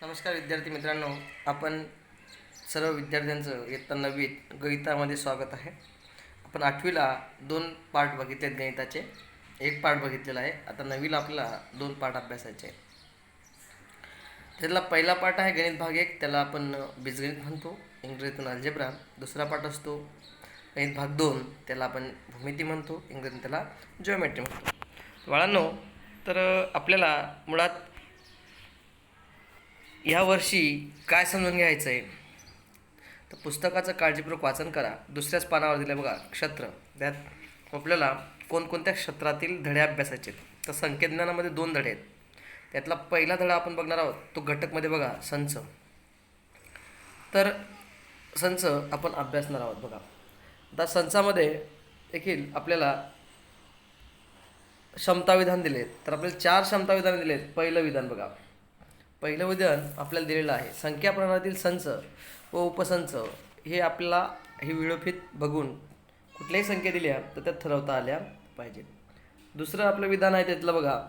नमस्कार विद्यार्थी मित्रांनो, आपण सर्व विद्यार्थ्यांचं इयत्ता 9वीत गणितामध्ये स्वागत आहे. आपण 8वीला 2 पार्ट बघितलेत गणिताचे. एक पार्ट बघितलेला आहे. आता 9वीला आपल्याला 2 पार्ट अभ्यासायचे आहेत. त्यातला पहिला पार्ट आहे गणित भाग 1, त्याला आपण बीजगणित म्हणतो, इंग्रजीतून अल्जेब्रा. दुसरा पार्ट असतो गणित भाग 2, त्याला आपण भूमिती म्हणतो, इंग्रजीतून त्याला जिओमेट्री म्हणतो. बाळांनो, तर आपल्याला मुळात यावर्षी काय समजून घ्यायचं आहे, तर पुस्तकाचं काळजीपूर्वक वाचन करा. दुसऱ्याच पानावर दिलं बघा क्षेत्र. त्यात आपल्याला कोणकोणत्या क्षेत्रातील धडे अभ्यासायचे आहेत. तर संख्याज्ञानामध्ये 2 धडे आहेत. त्यातला पहिला धडा आपण बघणार आहोत, तो घटकमध्ये बघा संच. तर संच आपण अभ्यासणार आहोत. बघा आता संचामध्ये देखील आपल्याला क्षमता विधान दिले आहेत. तर आपल्याला 4 क्षमता विधान दिले आहेत. पहिलं विधान बघा, पहिलं विधान आपल्याला दिलेलं आहे, संख्या प्रणालीतील संच व उपसंच हे आपल्याला ही व्हिडिओफीत बघून कुठल्याही संख्या दिल्या तर त्यात ठरवता आल्या पाहिजेत. दुसरं आपलं विधान आहे त्यातलं बघा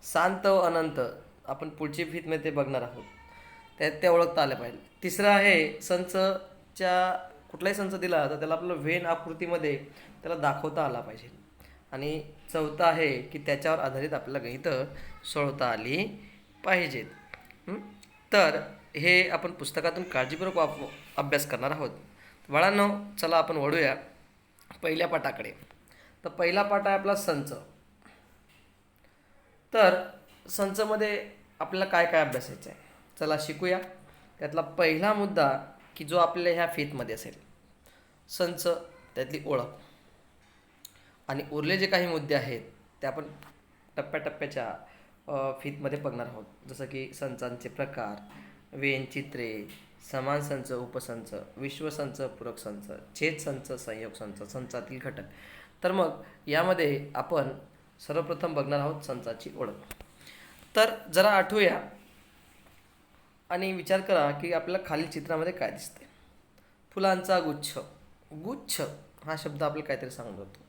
शांत व अनंत, आपण पुढची फीतमध्ये ते बघणार आहोत, त्यात त्या ओळखता आल्या पाहिजे. तिसरं आहे संचच्या कुठलाही संच दिला तर त्याला आपलं व्हेन आकृतीमध्ये त्याला दाखवता आला पाहिजे. आणि चौथं आहे की त्याच्यावर आधारित आपल्याला गणितं सोडवता आली पाहिजेत. तर हे आपण पुस्तकातून काळजीपूर्वक अभ्यास करणार आहोत. बाळांनो, चला आपण वळूया पहिल्या पाठाकडे. तर पहिला पाठ आहे आपला संच. तर संचमध्ये आपल्याला काय काय अभ्यासायचं आहे, चला शिकूया. त्यातला पहिला मुद्दा की जो आपल्या ह्या फीतमध्ये असेल, संच, त्यातली ओळख. आणि उरले जे काही मुद्दे आहेत ते आपण टप्प्याटप्प्याच्या फीतमध्ये बघणार आहोत. जसं की संचांचे प्रकार, वेन चित्रे, समान संच, उपसंच, विश्वसंच, पूरक संच, छेद संच, संयोग संच, संचातील घटक. तर मग यामध्ये आपण सर्वप्रथम बघणार आहोत संचाची ओळख. तर जरा आठवूया आणि विचार करा की आपल्याला खालील चित्रामध्ये काय दिसते. फुलांचा गुच्छ. गुच्छ हा शब्द आपल्याला काहीतरी सांगून जातो.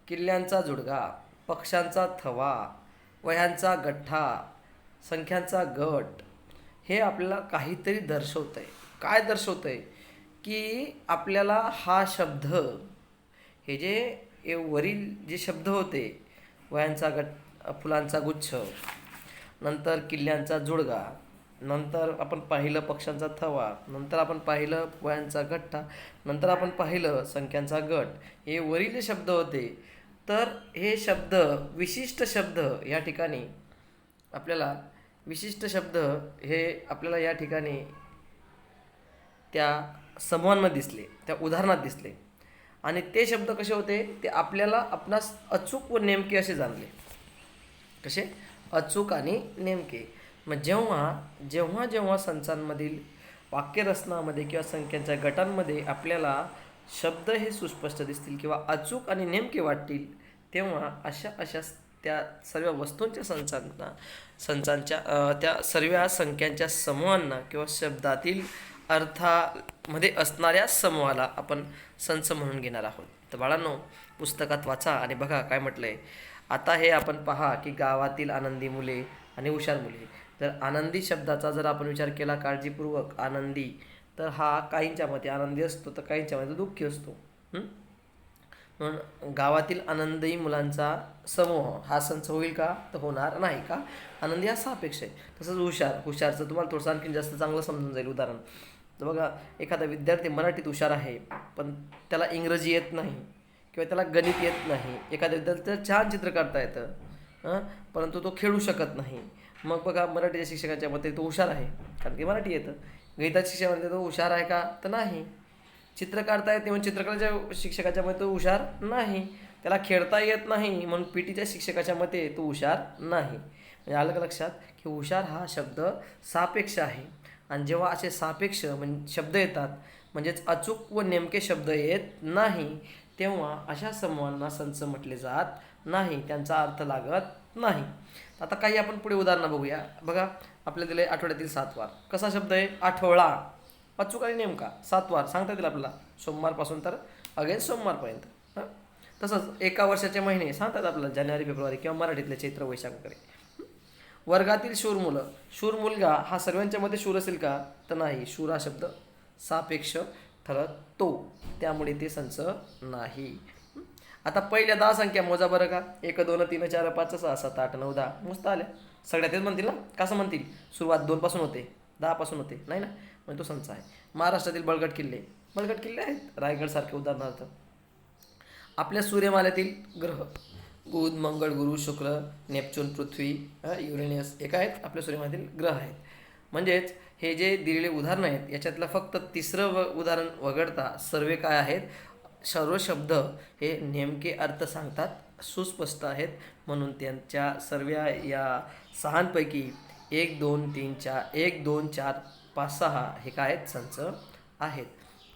किल्ल्यांचा जुडगा, पक्ष्यांचा थवा, वह्यांचा गठ्ठा, संख्यांचा गट. हे आपल्याला काहीतरी दर्शवतं आहे. काय दर्शवतं आहे की आपल्याला हा शब्द, हे जे वरील जे शब्द होते, वह्यांचा फुलांचा गुच्छ, नंतर किल्ल्यांचा जुडगा, नंतर आपण पाहिलं पक्ष्यांचा थवा, नंतर आपण पाहिलं वह्यांचा गठ्ठा, नंतर आपण पाहिलं संख्यांचा गट, हे वरील जे शब्द होते. तर हे शब्द, विशिष्ट शब्द या ठिकाणी आपल्याला, विशिष्ट शब्द हे आपल्याला या ठिकाणी त्या समूहांमध्ये दिसले, त्या उदाहरणात दिसले. आणि ते शब्द कसे होते ते आपल्याला आपणास अचूक व नेमके असे जाणले. कसे? अचूक आणि नेमके. मग जेव्हा जेव्हा संचांमधील वाक्यरचनामध्ये किंवा संख्यांच्या गटांमध्ये आपल्याला शब्द हे सुस्पष्ट दिसतील किंवा अचूक आणि नेमके वाटतील, तेव्हा अशा त्या सर्व वस्तूंच्या संचांच्या त्या सर्व संख्यांच्या समूहांना किंवा शब्दातील अर्थामध्ये असणाऱ्या समूहाला आपण संच म्हणून घेणार आहोत. तर बाळांनो, पुस्तकात वाचा आणि बघा काय म्हटलं आहे. आता हे आपण पहा की गावातील आनंदी मुले आणि हुशार मुले. जर आनंदी शब्दाचा जर आपण विचार केला काळजीपूर्वक, आनंदी, तर हा काहींच्या मते आनंदी असतो तर काहींच्या मते दुःखी असतो. म्हणून गावातील आनंदी मुलांचा समूह हा संच होईल का? तर होणार नाही. का? आनंदी हा सापेक्ष आहे. तसंच हुशारचं तुम्हाला थोडंसं आणखी जास्त चांगलं समजून जाईल उदाहरण. तर बघा, एखादा विद्यार्थी मराठीत हुशार आहे पण त्याला इंग्रजी येत नाही किंवा त्याला गणित येत नाही. एखाद्या विद्यार्थ्याला छान चित्र काढता येतं परंतु तो खेळू शकत नाही. मग बघा, मराठीच्या शिक्षकाच्या मते तो हुशार आहे कारण की मराठी येतं. गणिताच्या शिक्षकामध्ये तो हुशार आहे का? तर नाही. चित्र काढता येते म्हणून चित्रकलेच्या शिक्षकाच्या मते तो हुशार नाही. त्याला खेळता येत नाही म्हणून पीटीच्या शिक्षकाच्या मते तो हुशार नाही. म्हणजे आलं का लक्षात की हुशार हा शब्द सापेक्ष आहे. आणि जेव्हा असे सापेक्ष म्हणजे शब्द येतात, म्हणजेच अचूक व नेमके शब्द येत नाही, तेव्हा अशा समूहांना संच म्हटले जात नाही, त्यांचा अर्थ लागत नाही. आता काही आपण पुढे उदाहरणं बघूया. बघा, आपल्याला दिले आठवड्यातील 7 वार. कसा शब्द आहे? आठवडा. अचूक आणि नेमका. 7 वार सांगता येतील आपल्याला, सोमवारपासून तर अगेन सोमवारपर्यंत. तसंच एका वर्षाचे महिने सांगतात आपल्याला, जानेवारी, फेब्रुवारी किंवा मराठीतले चैत्र, वैशाख वगैरे. वर्गातील शूर मुलं, शूर मुलगा हा सर्वांच्या मध्ये शूर असेल का? तर नाही, शूर हा शब्द सापेक्ष ठरतो, त्यामुळे ते संच नाही. आता पहिल्या 10 संख्या मोजा बरं का. 1 2 3 4 5 6 7 8 9 10 मोजता आल्या सगळ्या तेच म्हणतील ना. कसं म्हणतील? सुरुवात 2 पासून होते, 10 पासून होते, नाही ना. म्हणजे तो संच आहे. महाराष्ट्रातील बळकट किल्ले, बळकट किल्ले आहेत रायगड सारखे उदाहरणार्थ. आपल्या सूर्यमालेतील ग्रह बुध मंगळ गुरु शुक्र नेपच्यून पृथ्वी युरेनियस हे काय आहेत? आपल्या सूर्यमालेतील ग्रह आहेत. म्हणजेच हे जे दिलेले उदाहरणं आहेत याच्यातलं फक्त तिसरं उदाहरण वगळता सर्व काय आहेत? सर्व शब्द हे नेमके अर्थ सांगतात, सुस्पष्ट आहेत. म्हणून त्यांच्या सर्व या 6पैकी 1 2 3 4 1 2 4 5 6 हे काय आहेत? संच आहेत.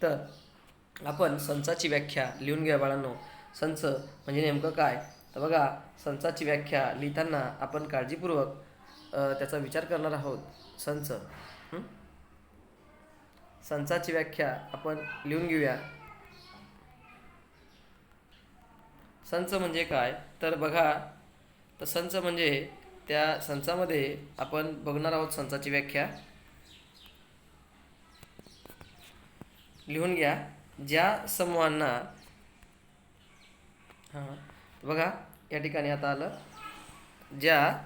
तर आपण संचाची व्याख्या लिहून घ्या बाळांनो. संच म्हणजे नेमकं काय? तर बघा, संचाची व्याख्या लिहिताना आपण काळजीपूर्वक त्याचा विचार करणार आहोत. संचाची व्याख्या आपण लिहून घेऊया. संच म्हणजे काय? तर बघा, तर संच म्हणजे त्या संचामध्ये आपण बघणार आहोत संचाची व्याख्या. लिहून घ्या. ज्या समूहांना बघा या ठिकाणी आता आलं. ज्या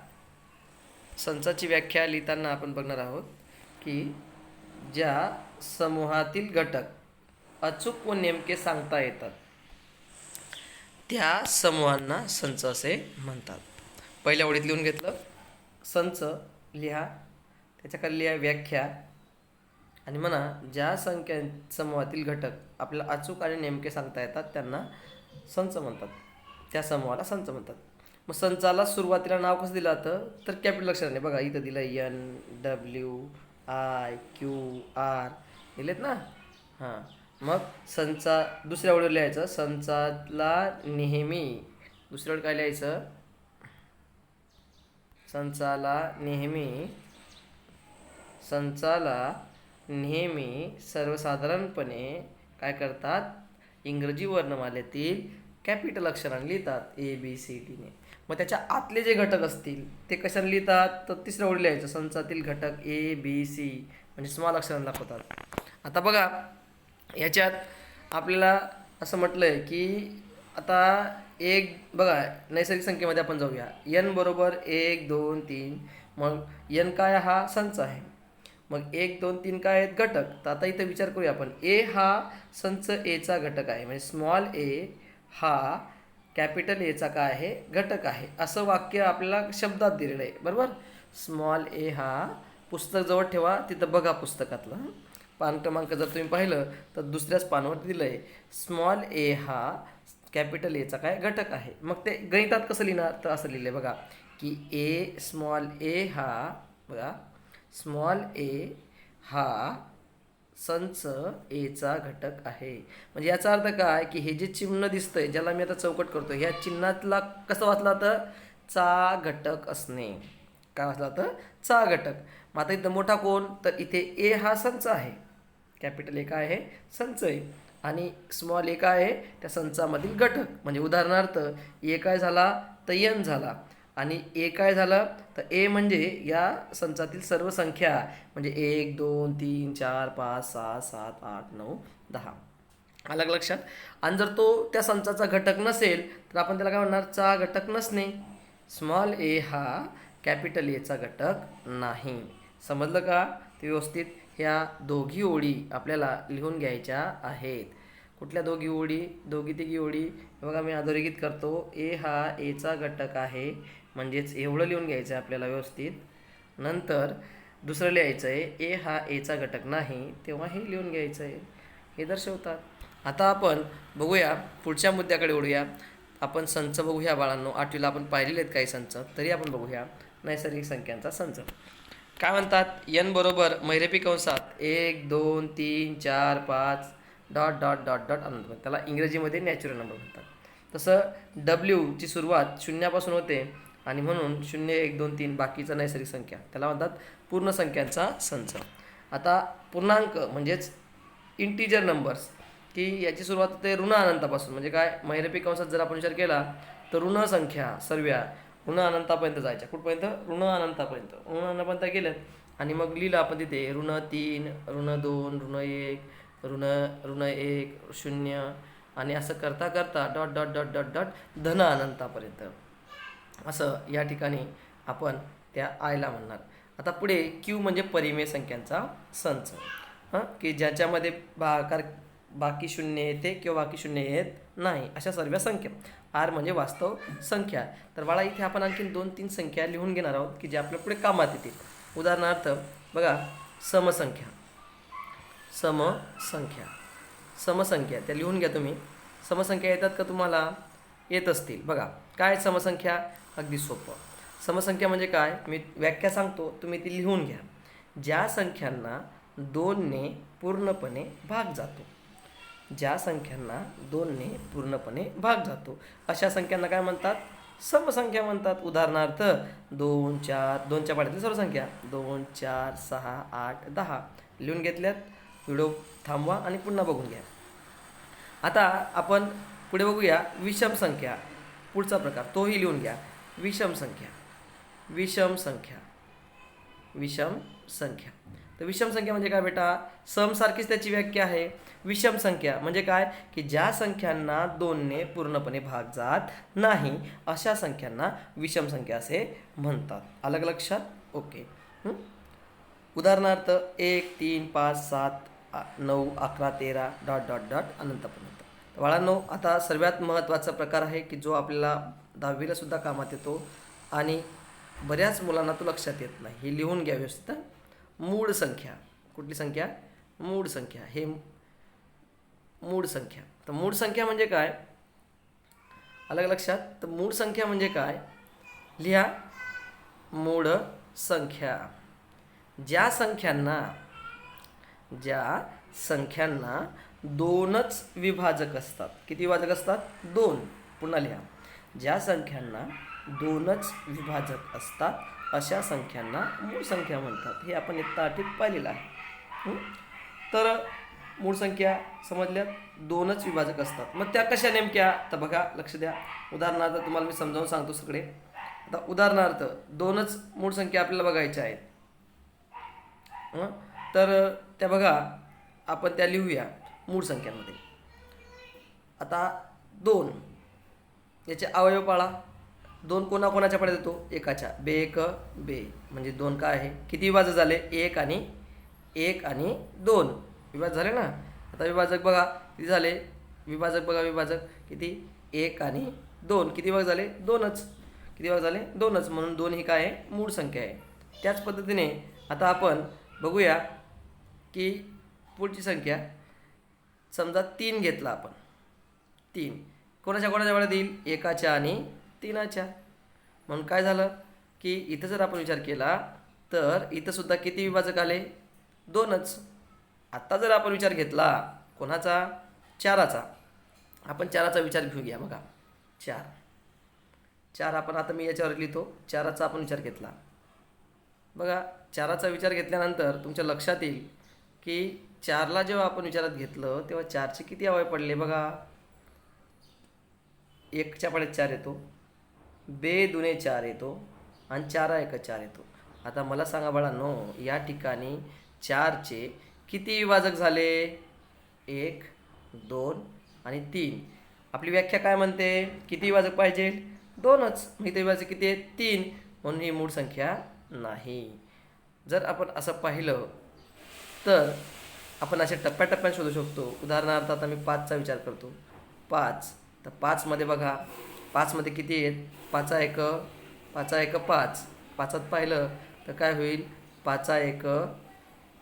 संचाची व्याख्या लिहिताना आपण बघणार आहोत की ज्या समूहातील घटक अचूक व नेमके सांगता येतात त्या समूहांना संच असे म्हणतात. पहिल्या ओळीत लिहून घेतलं. संच लिहा, त्याच्याखाली लिहा व्याख्या आणि म्हणा ज्या संख्या समूहातील घटक आपल्याला अचूक आणि नेमके सांगता येतात त्यांना संच म्हणतात, त्या समूहाला संच म्हणतात. मग संचाला सुरुवातीला नाव कसं दिलं जातं? तर कॅपिटल अक्षराने. बघा इथं दिलं NWIQR दिलेत ना. मग संचा दुसऱ्या ओळीवर लिहायचं. संचाला नेहमी, दुसऱ्या ओळीत काय लिहायचं? संचाला नेहमी सर्वसाधारणपणे काय करतात? इंग्रजी वर्णमालेतील कॅपिटल अक्षराने लिहितात, ABCDने. मग त्याच्या आतले जे घटक असतील ते कशाने लिहितात? तर तिसऱ्या ओळीला लिहायचं. संचातील घटक ABC म्हणजे स्मॉल अक्षराने दाखवतात. आता बघा याच्यात आपल्याला असं म्हटलं आहे की आता एक बघा नैसर्गिक संख्येमध्ये आपण जाऊया. N बरोबर 1 2 3. मग N काय? हा संच आहे. मग 1 2 3 काय आहेत? घटक. तर आता इथं विचार करूया आपण. A हा संच Aचा घटक आहे, म्हणजे स्मॉल a हा कॅपिटल Aचा काय आहे? घटक आहे. असं वाक्य आपल्याला शब्दात दिलेलं आहे, बरोबर. स्मॉल a हा, पुस्तक जवळ ठेवा, तिथं बघा पुस्तकातलं पान क्रमांक जर तुम्ही पाहिलं तर दुसऱ्याच पानावर दिलं आहे स्मॉल a हा कॅपिटल Aचा काय? घटक आहे. मग ते गणितात कसं लिहिणार? तर असं लिहिलं आहे बघा की स्मॉल a हा, बघा स्मॉल a हा संच Aचा घटक आहे. म्हणजे याचा अर्थ काय की हे जे चिन्ह दिसतंय ज्याला मी आता चौकट करतो, ह्या चिन्हातला कसं वाचला तर चा घटक असणे. काय वाचला तर चा घटक. मग आता इथं मोठा कोण? तर इथे A हा संच आहे, कॅपिटल A काय आहे? संच आहे. आणि स्मॉल a काय आहे? त्या संचामधील घटक. म्हणजे उदाहरणार्थ A काय झाला तर N झाला, आणि A काय झालं तर A म्हणजे या संचातील सर्व संख्या, म्हणजे 1 2 3 4 5 6 7 8 9 10. अलग लक्षात. आणि जर तो त्या संचाचा घटक नसेल तर आपण त्याला काय म्हणणार? चा घटक नसणे. स्मॉल a हा कॅपिटल Aचा घटक नाही. समजलं का? ते व्यवस्थित ह्या दोघी ओळी आपल्याला लिहून घ्यायच्या आहेत. कुठल्या दोघी ओळी? दोघी तिघी ओळी. बघा मी अधोरेखित करतो. A हा Aचा घटक आहे, म्हणजेच एवढं लिहून घ्यायचं आहे आपल्याला व्यवस्थित. नंतर दुसरं लिहायचं आहे A हा Aचा घटक नाही, तेव्हा हे लिहून घ्यायचं आहे. हे दर्शवतात. आता आपण बघूया पुढच्या मुद्द्याकडे वळूया. आपण संच बघूया बाळांनो. 8वीला आपण पाहिलेले आहेत काही संच, तरी आपण बघूया नैसर्गिक संख्यांचा संच. काय म्हणतात? N बरोबर महिरपी कंसात 1 2 3 4 5 डॉट डॉट डॉट डॉट अनंत. त्याला इंग्रजीमध्ये नॅचरल नंबर म्हणतात. तसं W ची सुरुवात शून्यापासून होते आणि म्हणून 0 1 2 3 बाकीचा नैसर्गिक संख्या त्याला म्हणतात पूर्ण संख्यांचा संच. आता पूर्णांक म्हणजेच इंटिजर नंबर्स की याची सुरुवात होते ऋण अनंतापासून. म्हणजे काय? महिरपी कंसात जर आपण विचार केला तर ऋण संख्या सर्व ऋण अनंतापर्यंत जायच्या. कुठपर्यंत? ऋण अनंतापर्यंत. ऋण अनंतापर्यंत गेलं आणि मग लिहिलं आपण तिथे ऋण 3, ऋण 2, ऋण 1, ऋण 1, 0 आणि असं करता करता dot dot dot dot dot धन अनंतापर्यंत. असं या ठिकाणी आपण त्या आयला म्हणणार. आता पुढे क्यू म्हणजे परिमेय संख्यांचा संच, की ज्याच्यामध्ये बाकी शून्य येते किंवा बाकी शून्य येत नाही अशा सर्व संख्या. आर म्हणजे वास्तव संख्या. तर बाळा इथे आपण आणखीन 2-3 संख्या लिहून घेणार आहोत की जे आपल्या पुढे कामात येतील. उदाहरणार्थ बघा, समसंख्या समसंख्या त्या लिहून घ्या तुम्ही. समसंख्या येतात का तुम्हाला? येत असतील. बघा काय समसंख्या? अगदी सोपं. समसंख्या म्हणजे काय? मी व्याख्या सांगतो, तुम्ही ती लिहून घ्या. ज्या संख्यांना 2ने पूर्णपणे भाग जातो, ज्या संख्यांना 2ने पूर्णपणे भाग जातो अशा संख्यांना काय म्हणतात? समसंख्या म्हणतात. उदाहरणार्थ 2, 4, 2च्या पाड्यातील सर्व संख्या 2, 4, 6, 8, 10 लिहून घेतल्यात. व्हिडिओ थांबवा आणि पुन्हा बघून घ्या. आता आपण पुढे बघूया विषम संख्या. पुढचा प्रकार तोही लिहून घ्या. विषम संख्या. तर विषम संख्या म्हणजे काय बेटा? समसारखीच त्याची व्याख्या आहे. विषम संख्या म्हणजे काय? की ज्या संख्यांना 2ने पूर्णपणे भाग जात नाही अशा संख्यांना विषम संख्या असे म्हणतात. अलग लक्षात? ओके. उदाहरणार्थ 1, 3, 5, 7, 9, 11, 13 डॉट डॉट डॉट अनंतपर्यंत. बाळांनो, आता सर्वात महत्त्वाचा प्रकार आहे की जो आपल्याला 10वीला सुद्धा कामात येतो आणि बऱ्याच मुलांना तो लक्षात येत नाही. हे लिहून घ्या व्यवस्थित. मूळ संख्या. कुठली संख्या? मूळ संख्या. हे मूळ संख्या. तर मूळ संख्या म्हणजे काय? अलग लक्षात. तर मूळ संख्या म्हणजे काय? लिहा मूळ संख्या. ज्या संख्यांना 2च विभाजक असतात. किती विभाजक असतात? 2. पुन्हा लिहा. ज्या संख्यांना 2च विभाजक असतात अशा संख्यांना मूळ संख्या म्हणतात. हे आपण इयत्ता 8वीत पाहिलेलं आहे. तर मूळ संख्या समजल्या, 2च विभाजक असतात. मग त्या कशा नेमक्या? तर बघा, लक्ष द्या. उदाहरणार्थ तुम्हाला मी समजावून सांगतो सगळे. आता उदाहरणार्थ 2च मूळ संख्या आपल्याला बघायच्या आहेत. तर त्या बघा, आपण त्या लिहूया मूळ संख्यांमध्ये. आता 2 याचे अवयव पाळा. 2 कोणाच्या पाड्यात येतो? एकाच्या. बे म्हणजे 2 काय आहे? किती विभाजक झाले? 1 आणि 2 विभाजक झाले ना. आता विभाजक बघा किती झाले? विभाजक किती? 1 आणि 2 किती विभाग झाले? 2च. किती विभाग झाले? 2च. म्हणून 2 ही काय आहे? मूळ संख्या आहे. त्याच पद्धतीने आता आपण बघूया की पुढची संख्या समजा 3 घेतला आपण. 3 कोणाच्या वेळेत येईल? एकाच्या आणि 3च्या. म्हणून काय झालं की इथं जर आपण विचार केला तर इथं सुद्धा किती विभाजक आले? 2च. आत्ता जर आपण विचार घेतला कोणाचा? 4चा. आपण 4चा विचार घेऊया. बघा 4 आपण आता मी याच्यावर लिहितो. 4चा आपण विचार घेतला. बघा 4चा विचार घेतल्यानंतर तुमच्या लक्षात येईल की 4ला जेव्हा आपण विचारात घेतलं तेव्हा 4चे किती अवयव पडले? बघा 1च्या पाड्यात 4 येतो, बे 2 4 येतो आणि 4 1 4 येतो. आता मला सांगा बाळांनो, या ठिकाणी 4चे किती विभाजक झाले? 1, 2 आणि 3. आपली व्याख्या काय म्हणते? किती विभाजक पाहिजे? 2च. मग इथे विभाजक किती आहेत? 3. म्हणून ही मूळ संख्या नाही. जर आपण असं पाहिलं तर आपण अशा टप्प्याटप्प्याने शोधू शकतो. उदाहरणार्थ आता मी 5चा विचार करतो. 5. तर 5मध्ये बघा, 5मध्ये किती आहेत? 5 1 5. 5त पाहिलं तर काय होईल? 5 1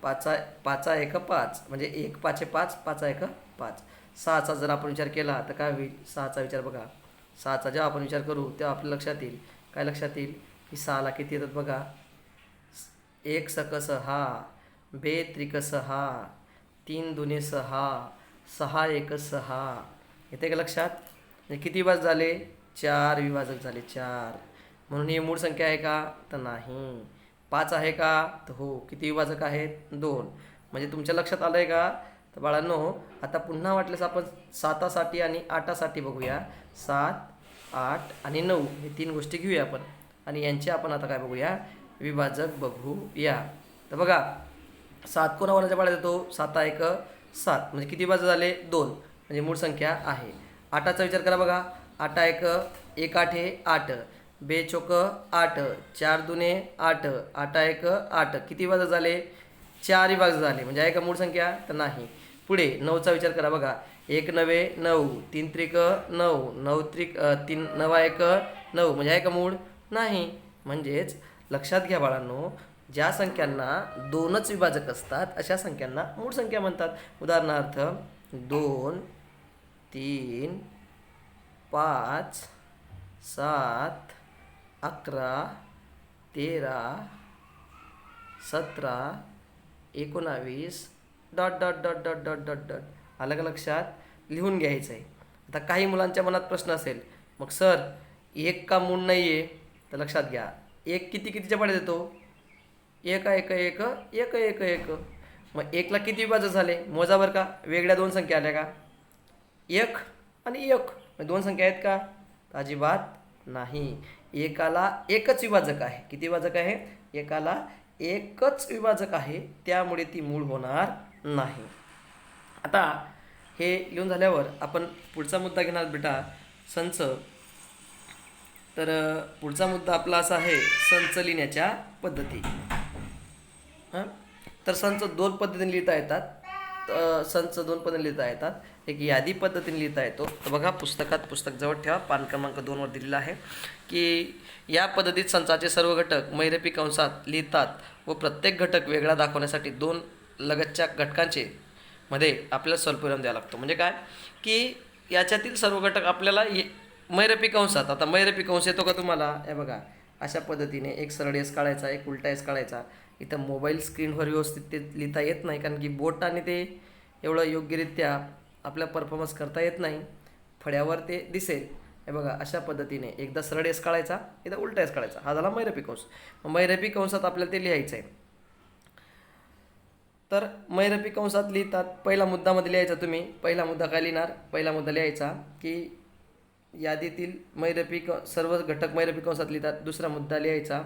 5 म्हणजे 1 5 5 5 1 5. 6चा जर आपण विचार केला तर काय होईल? 6चा विचार बघा. 6चा जेव्हा आपण विचार करू तेव्हा आपल्या लक्षात येईल. काय लक्षात येईल? की 6ला किती येतात बघा. 1 सक 6, बे त्रिक 6, 3 2 6, 6 1 6. येते का लक्षात? म्हणजे किती विभाजक झाले? 4 विभाजक झाले. 4. म्हणून ही मूळ संख्या आहे का? तर नाही. 5 आहे का? तर हो. किती विभाजक आहेत? 2. म्हणजे तुमच्या लक्षात आलं आहे का? तर बाळांनो, आता पुन्हा वाटल्यास आपण 7साठी आणि 8साठी बघूया. 7, 8 आणि 9 हे 3 गोष्टी घेऊया आपण आणि यांचे आपण आता काय बघूया, विभाजक बघूया. तर बघा 7 कोणाकोणाच्या पाड्यात येतो, 7 1 7 म्हणजे किती विभाजक झाले, 2 म्हणजे मूळ संख्या आहे. 8चा विचार करा बघा, 8 1 1 8 हे 8, 2 चोक 8, 4 दुने 8, 8 1 8 किती विभाजक झाले, 4 विभाजक झाले म्हणजे आहे का मूळ संख्या, तर नाही. पुढे 9चा विचार करा बघा, 1 9 9, 3 त्रिक 9, 9 त्रिक 3 9 1 9 म्हणजे आहे का मूळ, नाही. म्हणजेच लक्षात घ्या बाळांनो, ज्या संख्यांना 2च विभाजक असतात अशा संख्यांना मूळ संख्या म्हणतात. उदाहरणार्थ 2 3 5 7 11 13 17 19 dot dot dot dot dot dot dot. आलं का लक्षात, लिहून घ्यायचं आहे. आता काही मुलांच्या मनात प्रश्न असेल, मग सर 1 का मूळ नाही आहे, तर लक्षात घ्या 1 कितीच्या पाड्यात येतो, 1 1 1 1 1 1. मग 1ला किती विभाजक झाले मोजावर का, वेगळ्या 2 संख्या आल्या का, 1 आणि 1 म्हणजे 2 संख्या आहेत का, अजिबात नाही. 1ला एकच विभाजक आहे, किती विभाजक आहे, 1ला एकच विभाजक आहे, त्यामुळे ती मूळ होणार नाही. आता हे लिहून झाल्यावर आपण पुढचा मुद्दा घेणार बेटा, संच. तर पुढचा मुद्दा आपला असा आहे, संच लिहिण्याच्या पद्धती. तर संच 2 पद्धतीने लिहिता येतात. संच 2 पद्धतीने लिहिता येतात. एक यादी पद्धतीने लिहिता येतो. तर बघा पुस्तक जवळ ठेवा, पान क्रमांक 2 वर दिलेला आहे की या पद्धतीत संचाचे सर्व घटक महिरपी कंसात लिहितात व प्रत्येक घटक वेगळा दाखवण्यासाठी 2 लगतच्या घटकांचे मध्ये आपल्याला स्वल्पविराम द्यावा लागतो. म्हणजे काय की याच्यातील सर्व घटक आपल्याला महिरपी कंसात, आता महिरपी कंस येतो का तुम्हाला, हे बघा अशा पद्धतीने एक सरळ एस काढायचा, एक उलटा एस काढायचा. इथं मोबाईल स्क्रीनवर व्यवस्थित ते लिहिता येत नाही, कारण की बोटाने ते एवढं योग्यरित्या आपल्या परफॉर्मन्स करता येत नाही. फळ्यावर ते दिसेल. हे बघा अशा पद्धतीने एकदा सरळ एस काढायचा, एकदा उलटा एस काढायचा, हा झाला महिरपी कंस. मग महिरपी कंसात आपल्याला ते लिहायचं आहे. तर महिरपी कंसात लिहितात, पहिला मुद्दामध्ये लिहायचा. तुम्ही पहिला मुद्दा काय लिहिणार, पहिला मुद्दा लिहायचा की यादीतील सर्व घटक महिरपी कंसात लिहितात. दुसरा मुद्दा लिहायचा,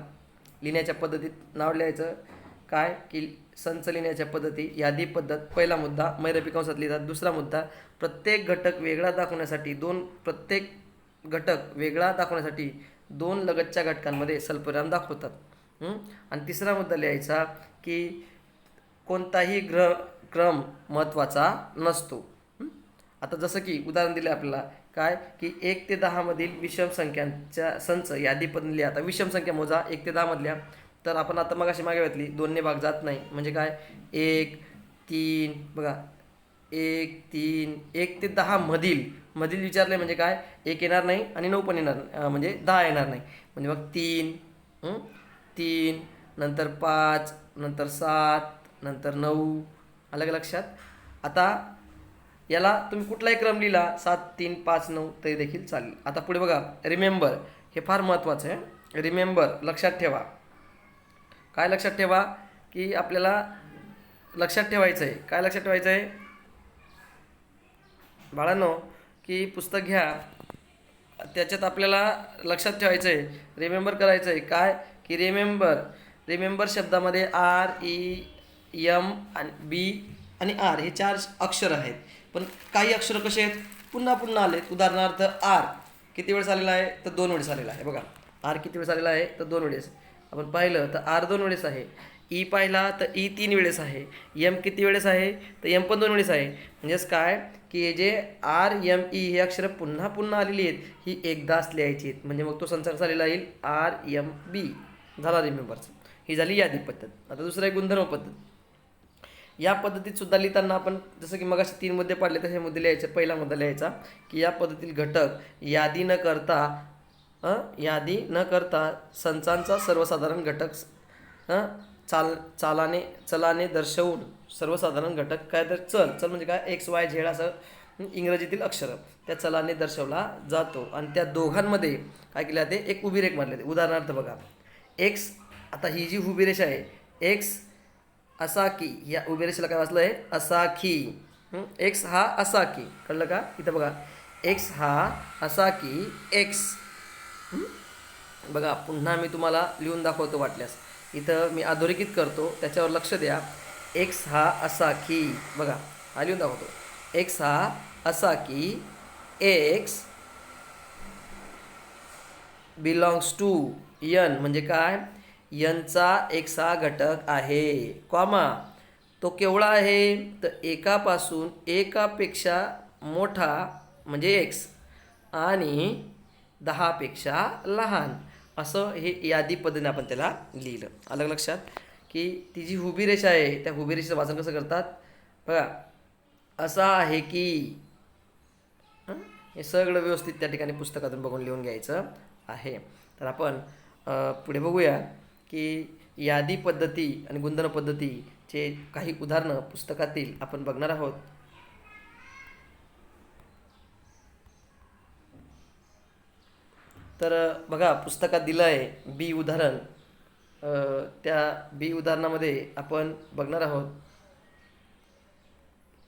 लिहिण्याच्या पद्धतीत नाव लिहायचं काय की संच लिहिण्याच्या पद्धती, यादी पद्धत. पहिला मुद्दा महिरपी कंसात लिहितात. दुसरा मुद्दा प्रत्येक घटक वेगळा दाखवण्यासाठी प्रत्येक घटक वेगळा दाखवण्यासाठी 2 लगतच्या घटकांमध्ये स्वल्पविराम दाखवतात. आणि तिसरा मुद्दा लिहायचा की कोणताही क्रम महत्त्वाचा नसतो. आता जसं की उदाहरण दिलं आपल्याला काय की 1 ते 10 मधील विषम संख्यांच्या संच यादी पद्धतीने लिहा. आता विषम संख्या मोजा 1 ते 10 मधल्या. तर आपण आता मगाशी मागे घेतली 2 ने भाग जात नाही, म्हणजे काय 1 3 बघा 1 3 1 ते 10 मधील विचारले म्हणजे काय 1 येणार नाही आणि 9 पण येणार, म्हणजे 10 येणार नाही. म्हणजे मग 3 नंतर 5 नंतर 7 नंतर 9. आलं का लक्षात. आता याला तुम्ही कुठलाही क्रम लिहिला 7 3 5 9 तरी देखील चालेल. आता पुढे बघा रिमेंबर, हे फार महत्त्वाचं आहे. रिमेंबर लक्षात ठेवा. काय लक्षात ठेवा की आपल्याला लक्षात ठेवायचं आहे. काय लक्षात ठेवायचं आहे बाळांनो, की पुस्तक घ्या, त्याच्यात आपल्याला लक्षात ठेवायचं आहे, रिमेंबर करायचं आहे. काय की रिमेंबर शब्दामध्ये REM आणि B आणि R हे 4 अक्षर आहेत. पण काही अक्षर कसे आहेत पुन्हा आलेत. उदाहरणार्थ R किती वेळेस आलेला आहे, तर 2 वेळेस आलेला आहे. बघा R किती वेळेस आलेला आहे, तर 2 वेळेस. आपण पाहिलं तर R 2 वेळेस आहे. E पाहिला तर E 3 वेळेस आहे. M किती वेळेस आहे, तर M पण 2 वेळेस आहे. म्हणजेच काय की जे RME हे अक्षर पुन्हा आलेली आहेत, ही एकदाच लिहायची आहेत. म्हणजे मग तो संच कसा लिहिला येईल, RMB झाला रिमेंबरचा. ही झाली यादी पद्धत. आता दुसरा एक गुणधर्म पद्धत. या पद्धतीत सुद्धा लिहिताना आपण जसं की मगाशी 3 मुद्दे पाडले तसे मुद्दे लिहायचे. पहिला मुद्दा लिहायचा की या पद्धतीतील घटक यादी न करता संचांचा सर्वसाधारण घटक चलाने दर्शवून सर्वसाधारण घटक काय, तर चल म्हणजे काय XYZ असं इंग्रजीतील अक्षर त्या चलाने दर्शवला जातो. आणि त्या दोघांमध्ये काय केलं जाते, एक उभी रेख मारली जाते. उदाहरणार्थ बघा X, आता ही जी उभी रेषा आहे X असा की, या उभी रेषेला काय वाचलं आहे, असा की. X हा असा की, कळलं का. इथं बघा एक्स हा असा की एक्स, बघा पुन्हा मी तुम्हाला लिहून दाखवतो वाटल्यास. इथं मी अधोरेखित करतो, त्याच्यावर लक्ष द्या. एक्स हा असा की, बघा हा लिहून दाखवतो. एक्स हा असा की एक्स बिलॉंग्स टू यन, म्हणजे काय, यनचा एक्स हा घटक आहे, कॉमा तो केवढा आहे, तर एकापासून एकापेक्षा मोठा म्हणजे एक्स आणि 10पेक्षा लहान, असं हे यादी पद्धतीने आपण त्याला लिहिलं. अलग लक्षात की ती जी उभी रेषा आहे त्या उभी रेषेचं वाचन कसं करतात, बघा असा आहे की, हे सगळं व्यवस्थित त्या ठिकाणी पुस्तकातून बघून लिहून घ्यायचं आहे. तर आपण पुढे बघूया की यादी पद्धती आणि गुणधर्म पद्धतीचे काही उदाहरणं पुस्तकातील आपण बघणार आहोत. तर बघा पुस्तकात दिलं आहे बी उदाहरण. त्या बी उदाहरणामध्ये आपण बघणार आहोत,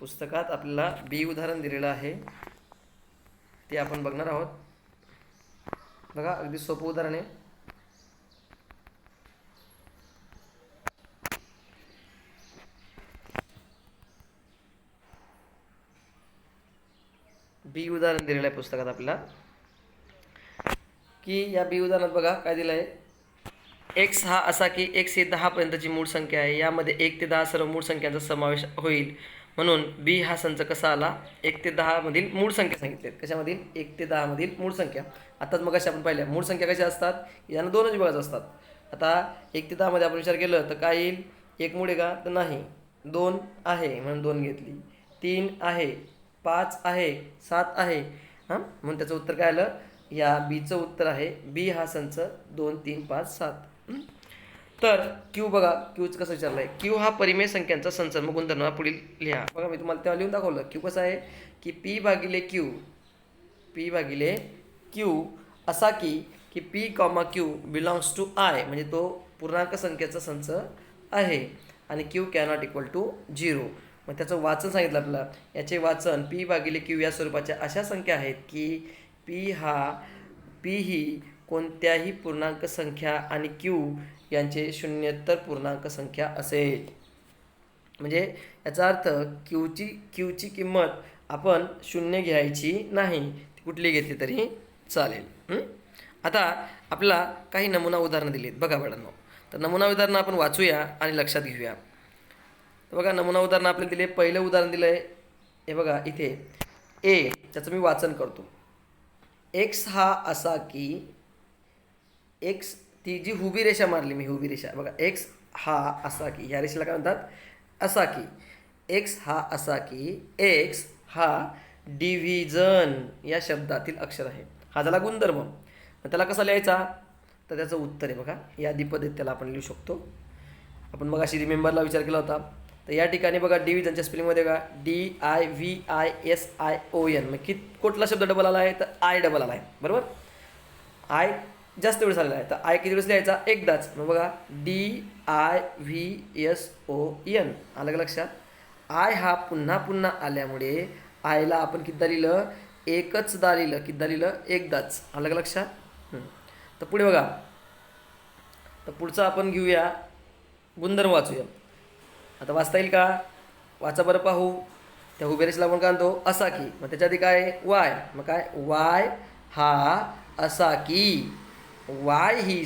पुस्तकात आपल्याला बी उदाहरण दिलेलं आहे ते आपण बघणार आहोत. बघा अगदी सोपं उदाहरण आहे. बी उदाहरण दिलेलं आहे पुस्तकात आपल्याला की या बी उदाहरणात बघा काय दिलं आहे. एक्स हा असा की एक्स ही 10पर्यंतची मूळ संख्या आहे, यामध्ये 1 ते 10 सर्व मूळ संख्यांचा समावेश होईल, म्हणून बी हा संच कसा आला, 1 ते 10 मधील मूळ संख्या सांगितल्यात. कशामधील, 1 ते 10 मधील मूळ संख्या. आताच मग आपण पाहिल्या मूळ संख्या कशा असतात, यांना दोनच विभागात असतात. आता 1 ते 10 मध्ये आपण विचार केलं तर काय येईल, एक मूळ आहे का, तर नाही. 2 आहे म्हणून 2 घेतली, 3 आहे, 5 आहे, 7 आहे, हां म्हणून त्याचं उत्तर काय आलं, या बीचं उत्तर आहे बी हा संच 2, 3, 5, 7. तर क्यू बघा, क्यूच कसं विचारलं आहे, क्यू हा परिमेय संख्यांचा संच, मग गुणधर्म पुढील लिहा. बघा मी तुम्हाला तेव्हा लिहून दाखवलं. क्यू कसं आहे की पी भागिले क्यू असा की p comma q belongs to I, म्हणजे तो पूर्णांक संख्येचा संच आहे आणि क्यू कॅनॉट इक्वल टू 0. मग त्याचं वाचन सांगितलं आपल्याला. याचे वाचन पी भागिले क्यू या स्वरूपाच्या अशा संख्या आहेत की पी ही कोणत्याही पूर्णांक संख्या आणि क्यू यांचे शून्येतर पूर्णांक संख्या असेल. म्हणजे याचा अर्थ क्यूची किंमत आपण शून्य घ्यायची नाही, ती कुठली घेतली तरी चालेल. आता आपल्याला काही नमुना उदाहरणं दिलीत बघा बाळांनो. तर नमुना उदाहरणं आपण वाचूया आणि लक्षात घेऊया. तर बघा नमुना उदाहरणं आपल्याला दिले. पहिलं उदाहरण दिलं आहे हे बघा इथे ए, त्याचं मी वाचन करतो. एक्स हा असा की एक्स, ती जी उभी रेषा मारली मी, उभी रेषा बघा, एक्स हा असा की, ह्या रेषेला काय म्हणतात, असा की. एक्स हा असा की एक्स हा डिव्हिजन या शब्दातील अक्षर आहे. हा झाला गुणधर्म. मग त्याला कसा लिहायचा, तर त्याचं उत्तर आहे बघा यादी पद्धत त्याला आपण लिहू शकतो. आपण मग अशी रिमेंबरला विचार केला होता. तर या ठिकाणी बघा डिव्हिजनच्या स्पेलिंगमध्ये बघा DIVISION, मग कुठला शब्द डबल आला आहे, तर आय डबल आला आहे, बरोबर. आय जास्त वेळ झालेला आहे, तर आय किती वेळेस लिहायचा, एकदाच. मग बघा DIVSON, आलं का लक्षात. आय हा पुन्हा पुन्हा आल्यामुळे आयला आपण कितीदा लिहिलं, एकचदा लिहिलं. कितीदा लिहिलं, एकदाच. आलं का लक्षात. तर पुढे बघा, तर पुढचं आपण घेऊया गुणधर्म वाचूया. आता वाचता येईल का, वाचा बरं पाहू. त्या उभ्या रेषेला आपण काय म्हणतो, असा की, मग त्याच्या आधी काय, वाय, मग काय, वाय हा असा की वाय ही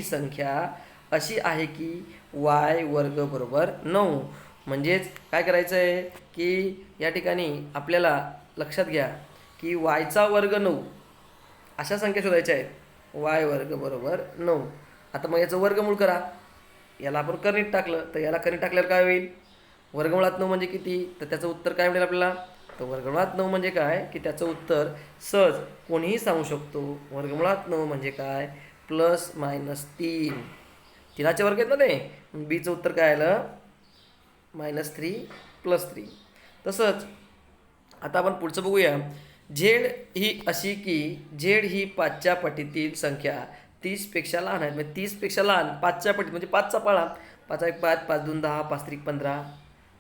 संख्या अशी आहे की वाय वर्ग बरोबर 9. म्हणजेच काय करायचं आहे की या ठिकाणी आपल्याला लक्षात घ्या की वायचा वर्ग 9 अशा संख्या शोधायच्या आहेत. वाय वर्ग बरोबर 9. आता मग याचं वर्गमूळ करा. याला आपण करणीत टाकलं तर याला करणीत टाकल्यावर काय होईल, वर्गमुळात 9 म्हणजे किती, तर त्याचं उत्तर काय मिळेल आपल्याला. तर वर्गमुळात 9 म्हणजे काय की त्याचं उत्तर सहज कोणीही सांगू शकतो. वर्गमुळात 9 म्हणजे काय, +-3. 3चे वर्ग आहेत ना ते. बीचं उत्तर काय आलं, -3 +3. तसंच आता आपण पुढचं बघूया. झेड ही अशी की झेड ही 5च्या पटीतील संख्या 30पेक्षा लहान आहेत. म्हणजे 30पेक्षा लहान 5च्या पटीत, म्हणजे 5चा पाढा. 5 × 1 = 5, 5 × 2 = 10, 5 × 3 = 15.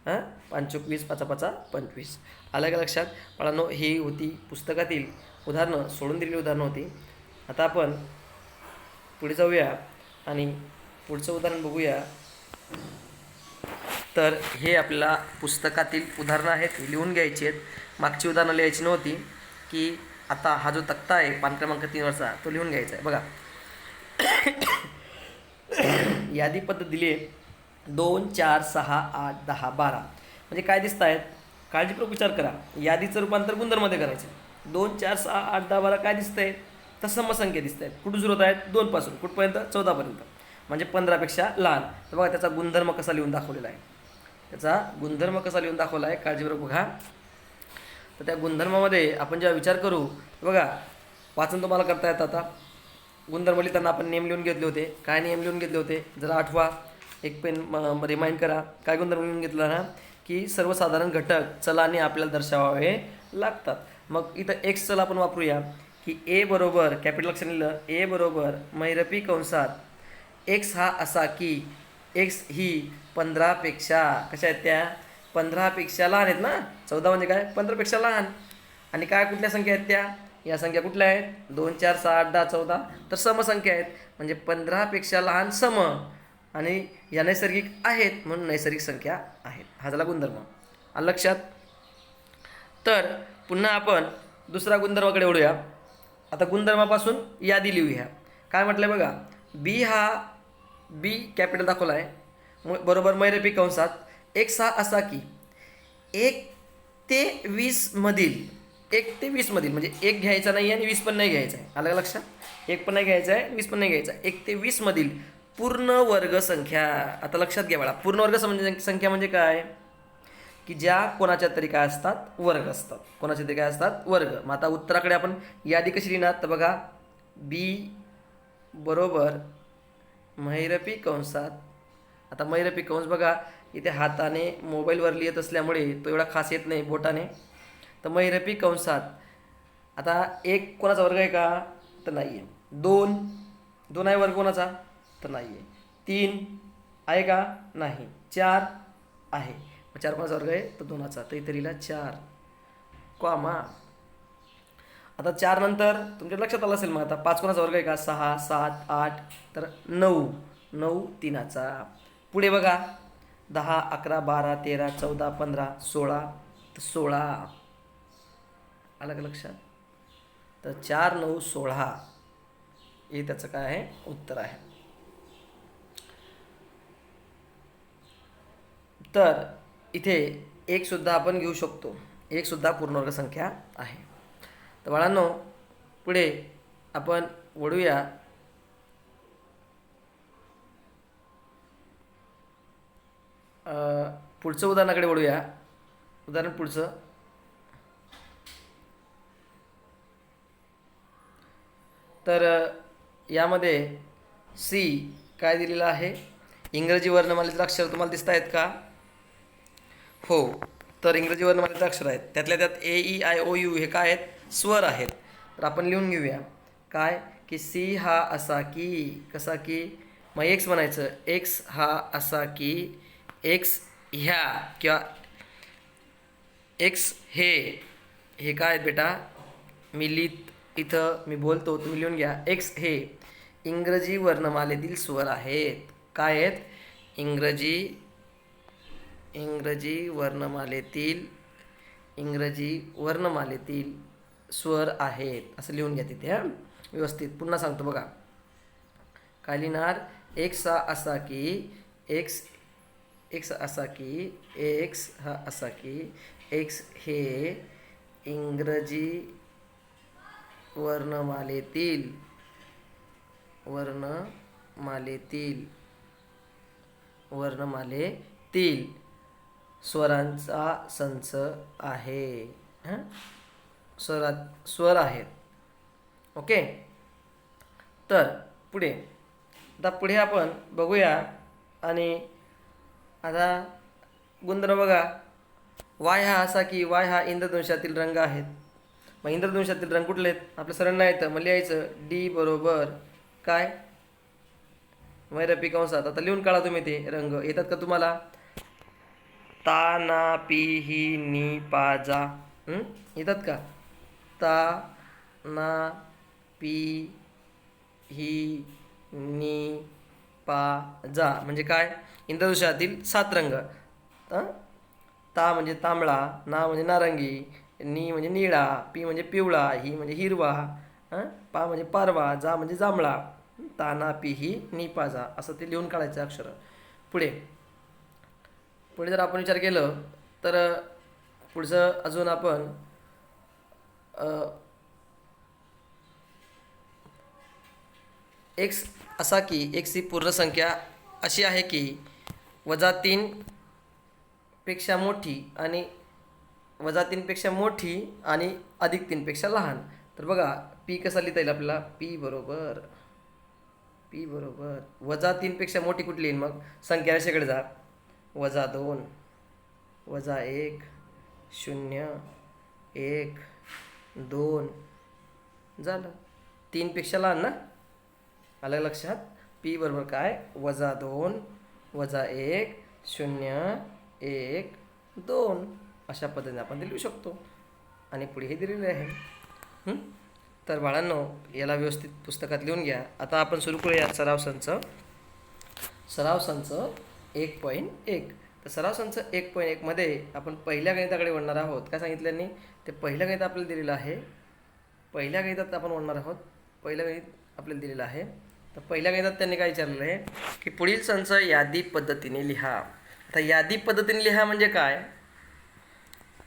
हां, 5 × 5 = 5 × 5 = 25. आलं का लक्षात? बाळांनो, ही होती पुस्तकातील उदाहरणं, सोडून दिलेली उदाहरणं होती. आता आपण पुढे जाऊया आणि पुढचं उदाहरण बघूया. तर हे आपल्याला पुस्तकातील उदाहरणं आहेत, लिहून घ्यायची आहेत. मागची उदाहरणं लिहायची नव्हती, की आता हा जो तक्ता आहे 5 क्रमांक 3 वरचा, तो लिहून घ्यायचा आहे. बघा, यादी पद्धत दिली आहे. 2, 4, 6, 8, 10, 12 म्हणजे काय दिसत आहेत? काळजीपूर्वक विचार करा. यादीचं रूपांतर गुणधर्ममध्ये करायचं. 2, 4, 6, 8, 10, 12 काय दिसत आहे? तर समसंख्या दिसत आहेत. कुठून सुरू होत आहेत? 2 पासून कुठपर्यंत? 14 पर्यंत, म्हणजे 15पेक्षा लहान. तर बघा त्याचा गुणधर्म कसा लिहून दाखवलेला आहे. त्याचा गुणधर्म कसा लिहून दाखवला आहे, काळजीपूर्वक बघा. तर त्या गुणधर्मामध्ये आपण जेव्हा विचार करू, बघा वाचन तुम्हाला करता येतं. आता गुणधर्म लिहिताना आपण नियम लिहून घेतले होते. काय नियम लिहून घेतले होते जरा आठवा, एक पेन रिमाइंड करा. काय गुणधर्म लिहून घेतला ना, की सर्वसाधारण घटक चलाने आपल्याला दर्शवावे लागतात. मग इथं एक्स चल आपण वापरूया, की ए बरोबर, कॅपिटल अक्षराने लिहिलं, ए बरोबर महिरपी कंसात एक्स हा असा की एक्स ही 15पेक्षा कशा आहेत त्या? 15पेक्षा लहान आहेत ना. 14 म्हणजे काय? 15पेक्षा लहान. आणि काय कुठल्या संख्या आहेत त्या? या संख्या कुठल्या आहेत? 2, 4, 6, 8, 10, 14 तर समसंख्या आहेत. म्हणजे 15पेक्षा लहान सम, आणि या नैसर्गिक आहेत म्हणून नैसर्गिक संख्या आहेत. हा झाला गुणधर्म. आलं लक्षात? तर पुन्हा आपण दुसरा गुणधर्माकडे वळूया. आता गुणधर्मापासून यादी लिहूया. काय म्हटलं आहे बघा, बी कॅपिटल दाखवला आहे, बरोबर महिरपी कंसात एक्स हा असा की 1 ते 20 मधील 1 ते 20 मधील म्हणजे 1 घ्यायचा नाही आणि 20 पण नाही घ्यायचा आहे. आलं लक्षात? 1 पण नाही घ्यायचा आहे, 20 पण नाही घ्यायचा आहे. 1 ते 20 मधील पूर्ण वर्ग संख्या. आता लक्षात घ्या बाळा, पूर्ण वर्ग संख्या म्हणजे काय? की ज्या कोणाच्या तरी काय असतात? वर्ग असतात. कोणाच्या तरी काय असतात? वर्ग. मग आता उत्तराकडे आपण यादी कशी लिहिणार? तर बघा, बी बरोबर महिरपी कंसात. आता महिरपी कंस बघा, इथे हाताने मोबाईलवर लिहित असल्यामुळे तो एवढा खास येत नाही बोटाने. तर महिरपी कंसात आता 1 कोणाचा वर्ग आहे का? तर नाही आहे. 2 आहे वर्ग कोणाचा? तर नाही आहे. 3 आहे का? नाही. 4 आहे. 4 कोणाचा वर्ग आहे? तर 2चा. तर इथे लिहिला 4 कॉमा. आता 4 नंतर तुमच्या लक्षात आलं असेल. मग आता 5 कोणाचा वर्ग आहे का? 6, 7, 8 तर 9 3चा. पुढे बघा, 10, 11, 12, 13, 14, 15, 16 तर 16. आलं का लक्षात? तर 4, 9, 16 हे त्याचं काय आहे? उत्तर आहे. तर इथे 1 सुद्धा आपण घेऊ शकतो. 1 सुद्धा पूर्णवर्ग संख्या आहे. तर बाळांनो, पुढे आपण वळूया. पुढचं उदाहरणाकडे वळूया. उदाहरण पुढचं. तर यामध्ये सी काय दिलेलं आहे? इंग्रजी वर्णमालेचे अक्षर तुम्हाला दिसत आहेत का? हो. तर इंग्रजी वर्णमालेचे अक्षर आहेत. त्यातल्या त्यात AEIOU हे काय आहेत? स्वर आहेत. तर आपण लिहून घेऊया. काय? की सी हा असा की, कसा की, मग एक्स म्हणायचं. एक्स हा असा की एक्स ह्या किंवा एक्स हे काय आहेत बेटा? मी इथं मी बोलतो, तुम्ही लिहून घ्या. एक्स हे इंग्रजी वर्णमालेतील स्वर आहेत. काय आहेत? इंग्रजी वर्णमालेतील स्वर आहेत. असं लिहून घ्या तिथे. हां, व्यवस्थित. पुन्हा सांगतो बघा. काय लिहिणार? एक्स हा असा की एक्स हा असा की एक्स हे इंग्रजी वर्णमालेतील स्वरांचा संच आहे. हां, स्वर आहेत. ओके. तर पुढे आपण बघूया. आणि आता गुणधर्म बघा. वाय हा असा की वाय हा इंद्रधनुष्यातील रंग आहेत. मग इंद्रधनुष्यातील रंग कुठले आहेत? आपल्या सरांना येतं. मग लिहायचं डी बरोबर काय? महिरपी कंसात. आता लिहून काढा तुम्ही ते रंग. येतात का तुम्हाला? ता ना पी ही नी पा जा. येतात का? ता ना पी ही नी पा जा म्हणजे काय? इंद्रधनुष्यातील 7 रंग. ता म्हणजे तांबडा, ना म्हणजे नारंगी, नी म्हणजे निळा, पी म्हणजे पिवळा, ही म्हणजे हिरवा, पा म्हणजे पारवा, जा म्हणजे जांभळा. ता ना पी ही नी पा जा असं ते लिहून काढायचं अक्षर. पुढे पुढे जर आपण विचार केलं तर पुढचं अजून आपण एक्स असा की एक्स ही पूर्ण संख्या अशी आहे की -3 पेक्षा मोठी आणि -3 पेक्षा मोठी आणि +3 पेक्षा लहान. तर बघा पी कसा लिहिता येईल आपल्याला? पी बरोबर -3 पेक्षा मोठी कुठली येईल? मग संख्या रेषेकडे जा. -2 -1 0 1 2 झालं. 3 पेक्षा लहान ना? आलं लक्षात? पी बरोबर काय? -2 -1 0 1 2 अशा पद्धतीने आपण ते लिहू शकतो. आणि पुढे हे दिलेले आहे. तर बाळांनो याला व्यवस्थित पुस्तकात लिहून घ्या. आता आपण सुरू करूया सराव संच 1.1. तर सराव संच 1.1 मध्ये आपण पहिल्या गणिताकडे वळणार आहोत. काय सांगितलं त्यांनी? ते पहिलं गणित आपल्याला दिलेलं आहे. पहिल्या गणितात आपण वळणार आहोत. पहिलं गणित आपल्याला दिलेलं आहे. तर पहिल्या गणितात त्यांनी काय विचारलेलं आहे की पुढील संच यादी पद्धतीने लिहा. आता यादी पद्धतीने लिहा म्हणजे काय?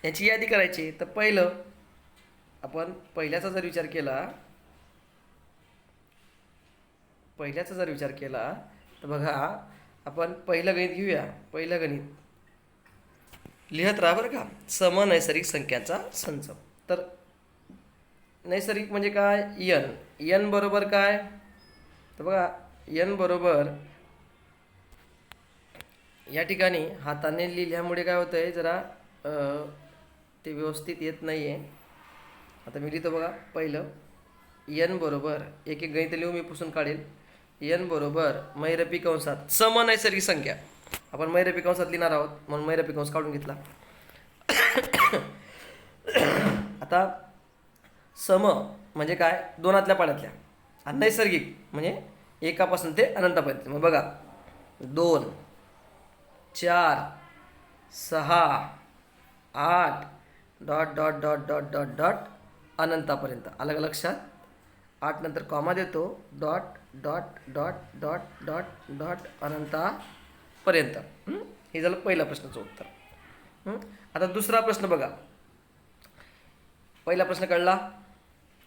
याची यादी करायची. तर पहिलं आपण पहिल्याचा जर विचार केला तर बघा आपण पहिलं गणित घेऊया. पहिलं गणित लिहत राहा बरं का. समनैसर्गिक संख्यांचा संच. तर नैसर्गिक म्हणजे काय? n बरोबर काय? तर बघा n बरोबर या ठिकाणी हाताने लिहिल्यामुळे काय होतं आहे जरा ते व्यवस्थित येत नाही आहे. आता मी लिहितो बघा. पहिलं n बरोबर एक एक गणित लिहून मी पुसून काढेल. n बरोबर महिरपी कंसात समनैसर्गिक संख्या. आपण महिरपी कंसात लिहिणार आहोत म्हणून महिरपी कंस काढून घेतला. आता सम म्हणजे काय? दोनातल्या पाड्यातल्या. आणि नैसर्गिक म्हणजे एकापासून ते अनंतापर्यंत. मग बघा 2 4 6 8 dot dot dot dot dot dot अनंतापर्यंत. आलं का लक्षात? 8 नंतर कॉमा देतो. Dot dot dot dot dot dot अनंतापर्यंत. हे झालं पहिल्या प्रश्नाचं उत्तर. आता दुसरा प्रश्न बघा. पहिला प्रश्न कळला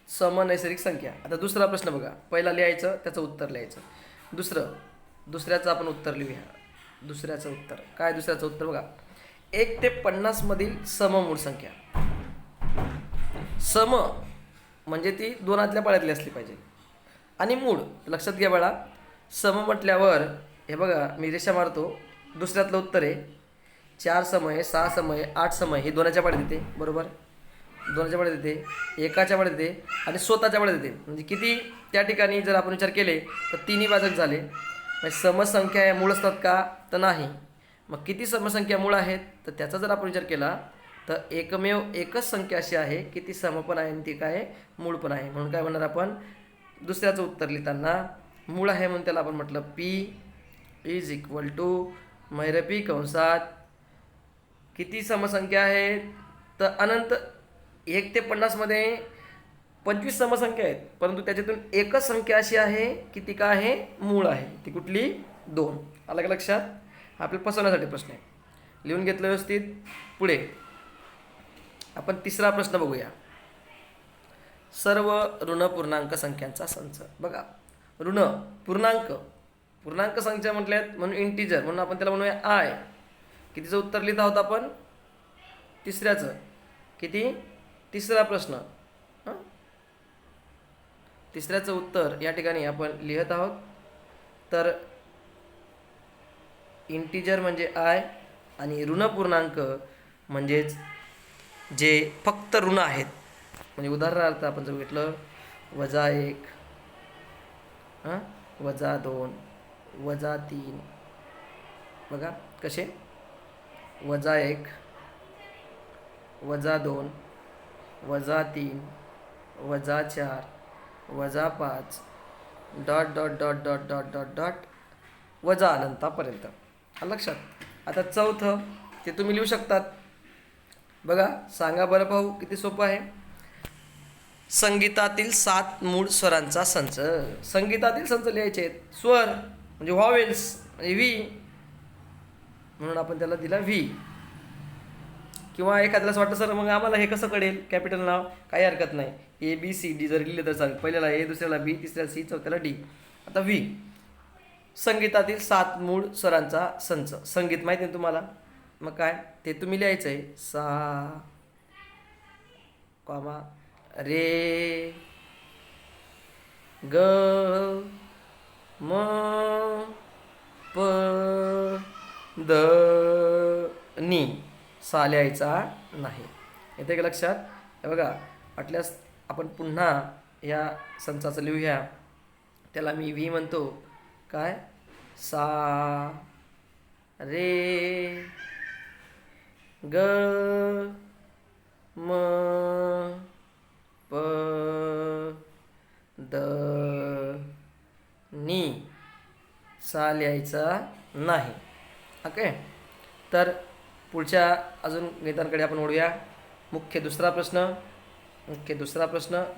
समनैसर्गिक संख्या. आता दुसरा प्रश्न बघा. पहिला लिहायचं त्याचं उत्तर लिहायचं. दुसऱ्याचं आपण उत्तर लिहूया. दुसऱ्याचं उत्तर काय? दुसऱ्याचं उत्तर बघा 1 ते 50 मधील सममूळ संख्या. सम म्हणजे ती दोनातल्या पाड्यातली असली पाहिजे. आणि मूळ लक्षात घ्या बाळा. सम म्हटल्यावर हे बघा मी रेषा मारतो. दुसऱ्यातलं उत्तर आहे 4 सम आहे, 6 सम आहे, 8 सम आहे. ही दोनाच्या पाड्यात येते बरोबर. दोनाच्या पाड्यात येते, एकाच्या पाड्यात येते आणि स्वतःच्या पाड्यात येते. म्हणजे किती त्या ठिकाणी जर आपण विचार केले तर तिन्ही भाजक झाले. म्हणजे समसंख्या या मूळ असतात का? तर नाही. मग किती समसंख्या मूळ आहेत? तर त्याचा जर आपण विचार केला तर एकच संख्या अशी आहे की ती सम पण आहे आणि ती काय आहे? मूळ पण आहे. म्हणून काय म्हणणार आपण? दुसऱ्याचं उत्तर लिहिताना मूळ आहे म्हणून त्याला आपण म्हटलं पी इज इक्वल टू महिरपी कंसात किती समसंख्या आहेत? तर अनंत. 1 ते 50 मध्ये 25 समसंख्या आहेत परंतु त्याच्यातून एकच संख्या अशी आहे की ती काय आहे? मूळ आहे. ती कुठली? 2. आलं का लक्षात? आपल्याला फसवण्यासाठी प्रश्न आहे. लिहून घेतलं व्यवस्थित. पुढे आपण तिसरा प्रश्न बघूया. सर्व ऋण पूर्णांक संख्यांचा संच. बघा ऋण पूर्णांक संख्या म्हटल्यात म्हणून इंटीजर म्हणून आपण त्याला म्हणूया आय. कितीचं उत्तर लिहित आहोत आपण? तिसऱ्याचं. किती? तिसरा प्रश्न. तिसऱ्याचं उत्तर या ठिकाणी आपण लिहित आहोत. तर इंटीजर म्हणजे आय आणि ऋण पूर्णांक म्हणजेच जे फक्त ऋण आहेत. म्हणजे उदाहरणार्थ आपण जर घेतलं -1 -2 -3 बघा कसे -1 -2 -3 -4 -5 dot dot dot dot dot dot dot वजा अनंतापर्यंत. आलं लक्षात. आता चौथं ते तुम्ही लिहू शकतात. बघा सांगा बरं पाहू किती सोपं आहे. संगीतातील 7 मूळ स्वरांचा संच. संगीतातील संच लिहायचे आहेत. स्वर म्हणजे व्हॉवेल्स म्हणजे व्ही, म्हणून आपण त्याला दिला व्ही. किंवा एखाद्याला वाटतं सर मग आम्हाला हे कसं कळेल कॅपिटल नाव, काही हरकत नाही. ABCD जर लिहिले तर चालेल. पहिल्याला A, दुसऱ्याला B, तिसऱ्याला C, चौथ्याला D. आता व्ही. संगीतातील 7 मूळ स्वरांचा संच. संगीत माहिती आहे तुम्हाला, मग काय ते तुम्ही लिहायचं आहे. सा कॉमा रे ग म प द नी. सा लिहायचा नाही. येते का लक्षात. हे बघा वाटल्यास आपण पुन्हा या संचाचं लिहूया. त्याला मी व्ही म्हणतो. काय सा रे ग म प द नी. सा लिहायचा नाही. ओके. तर पुढच्या अजून गणितांकडे आपण वळूया. मुख्य दुसरा प्रश्न.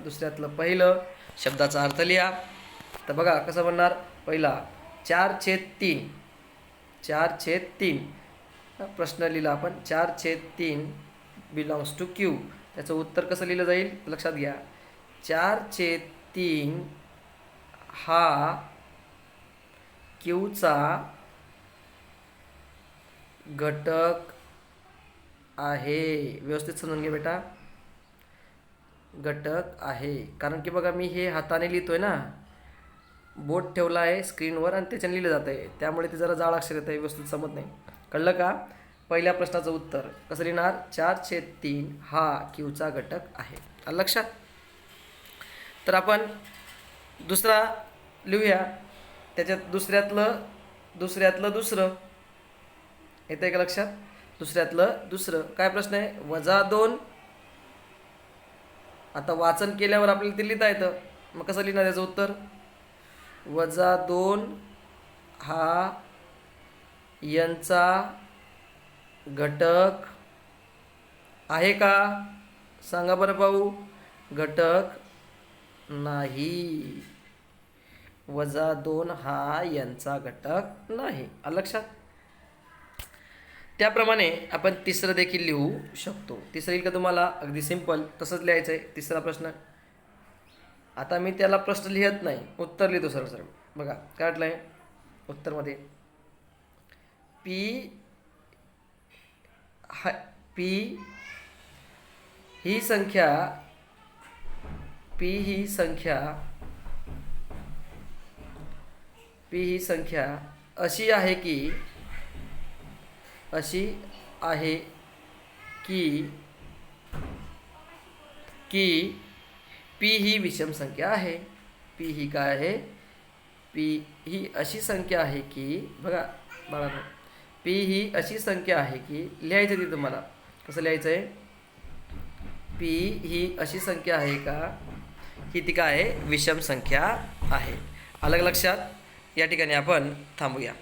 दुसऱ्यातलं पहिलं शब्दाचा अर्थ लिहा. तर बघा कसं बनणार. पहिला 4/3. 4/3 प्रश्न लिहिला आपण. 4/3 बिलॉंग्स टू क्यू. त्याचं उत्तर कसं लिहिलं जाईल लक्षात घ्या. 4/3 हा क्यूचा घटक आहे. व्यवस्थित समजून घे बेटा. घटक आहे कारण की बघा मी हे हाताने लिहितोय ना, बोट ठेवला आहे स्क्रीनवर आणि त्याच्याने लिहिलं जात आहे, त्यामुळे ते जरा जाड अक्षर येतं आहे, व्यवस्थित समजत नाही. कळलं का. पहिल्या प्रश्नाचं उत्तर कसं लिहिणार. 4/3 हा क्यूचा घटक आहे. आलं लक्षात. तर आपण दुसरा लिहूया. त्याच्यात दुसऱ्यातलं दुसरं येतं आहे का लक्षात. दुसऱ्यातलं दुसरं काय प्रश्न आहे. -2. आता वाचन केल्यावर आपल्याला ते लिहिता येतं. मग कसं लिहिणार याचं उत्तर. -2 हा यांचा घटक आहे का. सांगा बरं पाहू. घटक नाही. -2 हा यांचा घटक नाही. आलं लक्षात. त्याप्रमाणे आपण तिसरं देखील लिहू शकतो. तिसरं येईल का तुम्हाला. अगदी सिंपल तसंच लिहायचं आहे. तिसरा प्रश्न. आता मी त्याला प्रश्न लिहत नाही, उत्तर लिहितो सरळ सरळ. बघा काय म्हटलं आहे उत्तरमध्ये. पी ही संख्या अशी आहे की पी ही विषम संख्या आहे. पी ही काय आहे. पी ही अशी संख्या आहे की बघा बाळांनो, पी ही अशी संख्या आहे की लिहायचं ती तुम्हाला कसं लिहायचं आहे. पी ही अशी संख्या आहे का ही ती काय आहे विषम संख्या आहे. अलग लक्षात. या ठिकाणी आपण थांबूया.